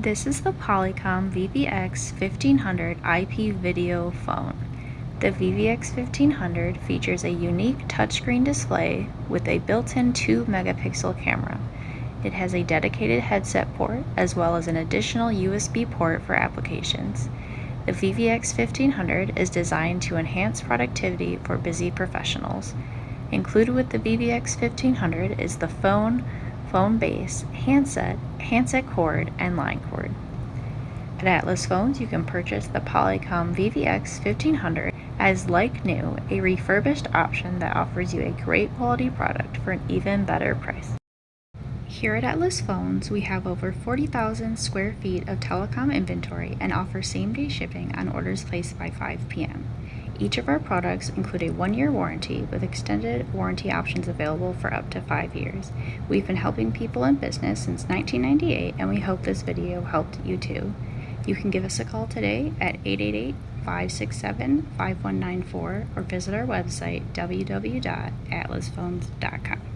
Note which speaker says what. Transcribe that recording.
Speaker 1: This is the Polycom VVX 1500 IP video phone. The VVX 1500 features a unique touchscreen display with a built-in 2-megapixel camera. It has a dedicated headset port as well as an additional USB port for applications. The VVX 1500 is designed to enhance productivity for busy professionals. Included with the VVX 1500 is the phone base, handset cord, and line cord. At Atlas Phones, you can purchase the Polycom VVX 1500 as like new, a refurbished option that offers you a great quality product for an even better price. Here at Atlas Phones, we have over 40,000 square feet of telecom inventory and offer same-day shipping on orders placed by 5 p.m. Each of our products include a 1-year warranty with extended warranty options available for up to 5 years. We've been helping people in business since 1998, and we hope this video helped you too. You can give us a call today at 888-567-5194 or visit our website www.atlasphones.com.